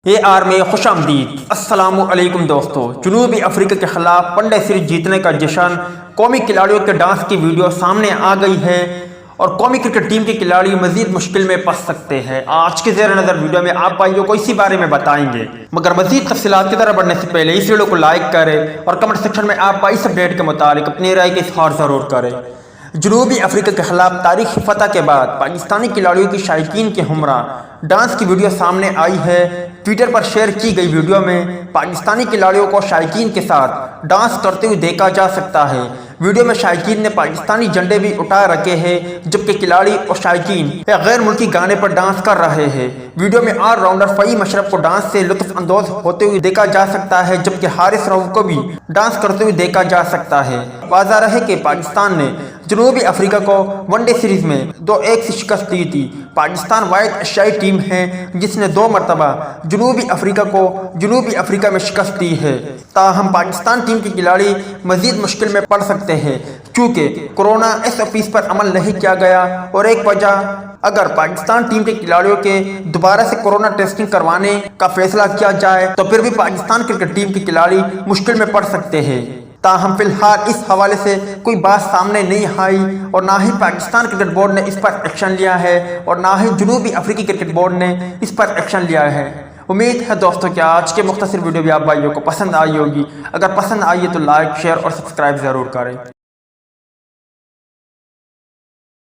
AR میں خوش آمدید۔ السلام علیکم دوستو، جنوبی افریقہ کے خلاف ون ڈے سیریز جیتنے کا جشن، قومی کھلاڑیوں کے ڈانس کی ویڈیو سامنے آ گئی ہے اور قومی کرکٹ ٹیم کے کھلاڑی مزید مشکل میں پھنس سکتے ہیں۔ آج کے زیر نظر ویڈیو میں آپ بھائیوں کو اسی بارے میں بتائیں گے، مگر مزید تفصیلات کی طرف بڑھنے سے پہلے اس ویڈیو کو لائک کریں اور کمنٹ سیکشن میں آپ اس اپڈیٹ کے متعلق اپنی رائے کا اظہار ضرور کریں۔ جنوبی افریقہ کے خلاف تاریخی فتح کے بعد پاکستانی کھلاڑیوں کی شائقین کے ہمراہ ڈانس کی ویڈیو سامنے آئی ہے۔ ٹویٹر پر شیئر کی گئی ویڈیو میں پاکستانی کھلاڑیوں کو شائقین کے ساتھ ڈانس کرتے ہوئے دیکھا جا سکتا ہے۔ ویڈیو میں شائقین نے پاکستانی جھنڈے بھی اٹھا رکھے ہیں، جبکہ کھلاڑی اور شائقین غیر ملکی گانے پر ڈانس کر رہے ہیں۔ ویڈیو میں آل راؤنڈر فہیم اشرف کو ڈانس سے لطف اندوز ہوتے ہوئے دیکھا جا سکتا ہے، جبکہ حارث رؤف کو بھی ڈانس کرتے ہوئے دیکھا جا سکتا ہے۔ واضح رہے کہ پاکستان نے جنوبی افریقہ کو ون ڈے سیریز میں 2-1 سے شکست دی تھی۔ پاکستان واحد ایشیائی ٹیم ہے جس نے 2 مرتبہ جنوبی افریقہ کو جنوبی افریقہ میں شکست دی ہے۔ تاہم پاکستان ٹیم کے کھلاڑی مزید مشکل میں پڑ سکتے ہیں کیونکہ کورونا SOPs پر عمل نہیں کیا گیا، اور ایک وجہ اگر پاکستان ٹیم کے کھلاڑیوں کے دوبارہ سے کورونا ٹیسٹنگ کروانے کا فیصلہ کیا جائے تو پھر بھی پاکستان کرکٹ ٹیم کے کھلاڑی مشکل میں پڑ سکتے ہیں۔ تاہم فی الحال اس حوالے سے کوئی بات سامنے نہیں آئی، اور نہ ہی پاکستان کرکٹ بورڈ نے اس پر ایکشن لیا ہے اور نہ ہی جنوبی افریقی کرکٹ بورڈ نے اس پر ایکشن لیا ہے۔ امید ہے دوستوں کہ آج کے مختصر ویڈیو بھی آپ بھائیوں کو پسند آئی ہوگی۔ اگر پسند آئی ہے تو لائک، شیئر اور سبسکرائب ضرور کریں۔